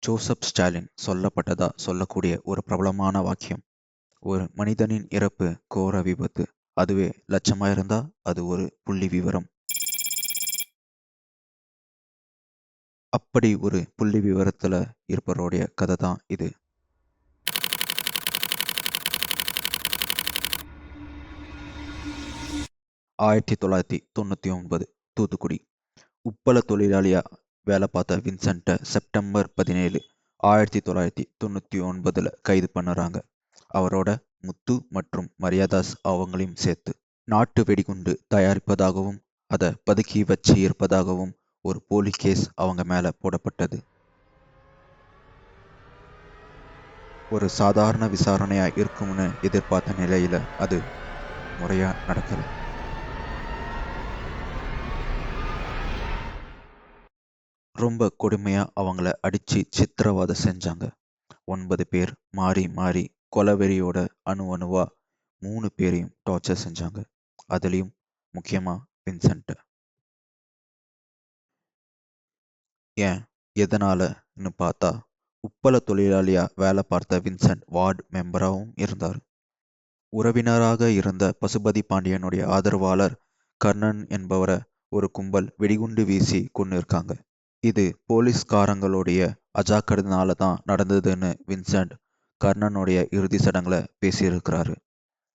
Joseph Stalin சொல்லப்பட்டதா சொல்லக்கூடிய ஒரு பிரபலமான வாக்கியம். ஒரு மனிதனின் இறப்பு கோர விபத்து. அதுவே லட்சமா இருந்தா அது ஒரு புள்ளி விவரம். அப்படி ஒரு புள்ளி விவரத்துல இருப்பவருடைய கதை தான் இது. ஆயிரத்தி தொள்ளாயிரத்தி தொண்ணூத்தி 9 தூத்துக்குடி. உப்பள தொழிலாளியா வேலை பார்த்த வின்சென்ட்டை செப்டம்பர் 17, 1999 கைது பண்ணுறாங்க. அவரோட முத்து மற்றும் மரியாதாஸ் அவங்களையும் சேர்த்து. நாட்டு வெடிகுண்டு தயாரிப்பதாகவும் அதை பதுக்கி வச்சு இருப்பதாகவும் ஒரு போலி கேஸ் அவங்க மேல போடப்பட்டது. ஒரு சாதாரண விசாரணையா இருக்கும்னு எதிர்பார்த்த நிலையில அது முறையா நடக்கல. ரொம்ப கொடுமையா அவங்கள அடிச்சு சித்திரவதை செஞ்சாங்க. 9 பேர் மாறி மாறி கொலவெறியோட அணுவா 3 பேரையும் டார்ச்சர் செஞ்சாங்க. அதுலயும் முக்கியமா வின்சென்ட். ஏன் எதனாலன்னு பார்த்தா, உப்பள தொழிலாளியா வேலை பார்த்த வின்சென்ட் வார்டு மெம்பராகவும் இருந்தார். உறவினராக இருந்த பசுபதி பாண்டியனுடைய ஆதரவாளர் கர்ணன் என்பவரை ஒரு கும்பல் வெடிகுண்டு வீசி கொன்னிருக்காங்க. இது போலீஸ்காரங்களுடைய அஜாக்கிரதையினால தான் நடந்ததுன்னு வின்சென்ட் கர்ணனுடைய இறுதி சடங்குல பேசியிருக்கிறாரு.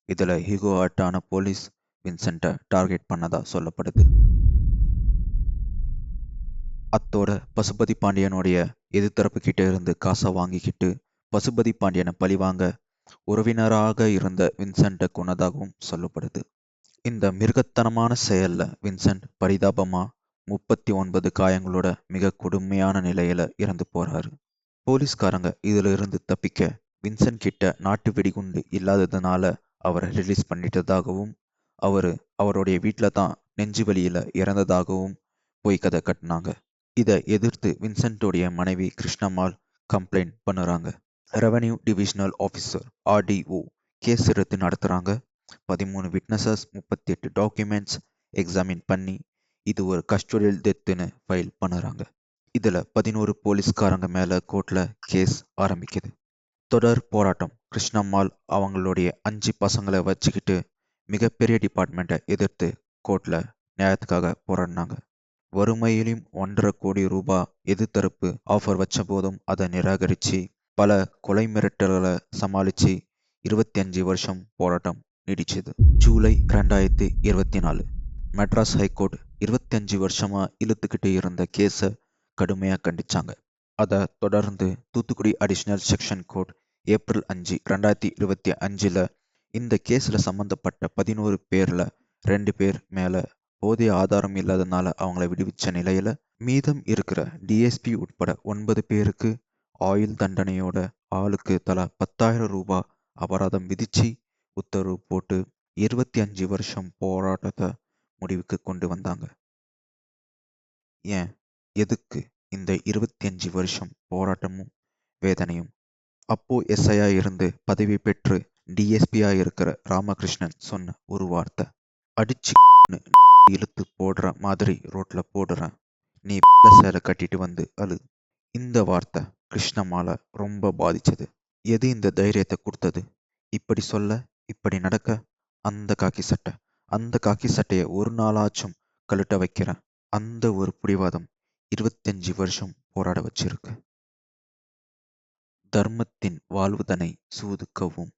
இதுல ஹிகோ ஆட்டான போலீஸ் வின்சென்ட்டை டார்கெட் பண்ணதா சொல்லப்படுது. அத்தோட பசுபதி பாண்டியனுடைய எதிர்த்தரப்பு கிட்ட இருந்து காசை வாங்கிக்கிட்டு பசுபதி பாண்டியனை பழிவாங்க உறவினராக இருந்த வின்சென்ட்டை கொன்னதாகவும் சொல்லப்படுது. இந்த மிருகத்தனமான செயல்ல வின்சென்ட் பரிதாபமா 39 காயங்களோட மிக கொடுமையான நிலையில இறந்து போறாரு. போலீஸ்காரங்க இதுல இருந்து தப்பிக்க வின்சென்ட் கிட்ட நாட்டு வெடிகுண்டு இல்லாததுனால அவரை ரிலீஸ் பண்ணிட்டதாகவும் அவருடைய வீட்டில தான் நெஞ்சு வலியில இறந்ததாகவும் பொய் கதை கட்டினாங்க. இதை எதிர்த்து வின்சென்ட்டோடைய மனைவி கிருஷ்ணம்மாள் கம்ப்ளைண்ட் பண்ணுறாங்க. Revenue divisional officer RDO case எடுத்து நடத்துகிறாங்க. 13 விட்னஸஸ் 38 டாக்குமெண்ட்ஸ் எக்ஸாமின் பண்ணி இது ஒரு கஸ்டோடியல் டெத்துன்னு ஃபைல் பண்ணுறாங்க. இதில் 11 போலீஸ்காரங்க மேலே கோர்ட்டில் கேஸ் ஆரம்பிக்குது. தொடர் போராட்டம். கிருஷ்ணம்மாள் அவங்களுடைய 5 பசங்களை வச்சுக்கிட்டு மிகப்பெரிய டிபார்ட்மெண்ட்டை எதிர்த்து கோர்ட்டில் நியாயத்துக்காக போராடினாங்க. வறுமையிலும் 1.5 கோடி ரூபாய் எதிர்த்தரப்பு ஆஃபர் வச்ச போதும் அதை நிராகரிச்சு பல கொலை மிரட்டல்களை சமாளிச்சு 25 வருஷம் போராட்டம் நீடிச்சது. ஜூலை 2024 மெட்ராஸ் ஹைகோர்ட் 25 வருஷமா இழுத்துக்கிட்டு இருந்த கேஸை கடுமையா கண்டிச்சாங்க. அதை தொடர்ந்து Thoothukudi additional section court April 5, 2025 இந்த கேஸ்ல சம்பந்தப்பட்ட 11 பேர்ல 2 பேர் மேல போதிய ஆதாரம் இல்லாதனால அவங்கள விடுவிச்ச நிலையில மீதம் இருக்கிற DSP உட்பட 9 பேருக்கு ஆயுள் தண்டனையோட ஆளுக்கு தலா 10,000 ரூபாய் அபராதம் விதிச்சு உத்தரவு போட்டு 25 வருஷம் போராட்டத்தை முடிவுக்கு கொண்டு வந்தாங்க. ஏன் எதுக்கு இந்த 25 வருஷம் போராட்டமும் வேதனையும்? அப்போ SIயா இருந்து பதவி பெற்று DSPயா இருக்கிற ராமகிருஷ்ணன் சொன்ன ஒரு வார்த்தை, அடிச்சு இழுத்து போடுற மாதிரி ரோட்ல போடுறேன், நீ சேலை கட்டிட்டு வந்து அழு. இந்த வார்த்தை கிருஷ்ணம்மாளை ரொம்ப பாதிச்சது. எது இந்த தைரியத்தை கொடுத்தது? இப்படி சொல்ல, இப்படி நடக்க? அந்த காக்கி சட்டையை ஒரு நாளாச்சும் கழட்ட வைக்கிறேன். அந்த ஒரு பிடிவாதம் 25 வருஷம் போராட வச்சிருக்கு. தர்மத்தின் வாழ்வுதனை சூதுக்கவும்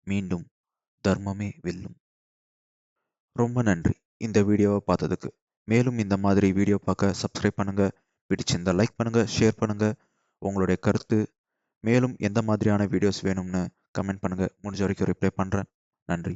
மீண்டும் தர்மமே வெல்லும். ரொம்ப நன்றி இந்த வீடியோவை பார்த்ததுக்கு. மேலும் இந்த மாதிரி வீடியோ பார்க்க சப்ஸ்கிரைப் பண்ணுங்க. பிடிச்சிருந்தா லைக் பண்ணுங்க, ஷேர் பண்ணுங்க. உங்களுடைய கருத்து, மேலும் எந்த மாதிரியான வீடியோஸ் வேணும்னு கமெண்ட் பண்ணுங்க. முடிஞ்ச வரைக்கும் ரிப்ளை பண்றேன். நன்றி.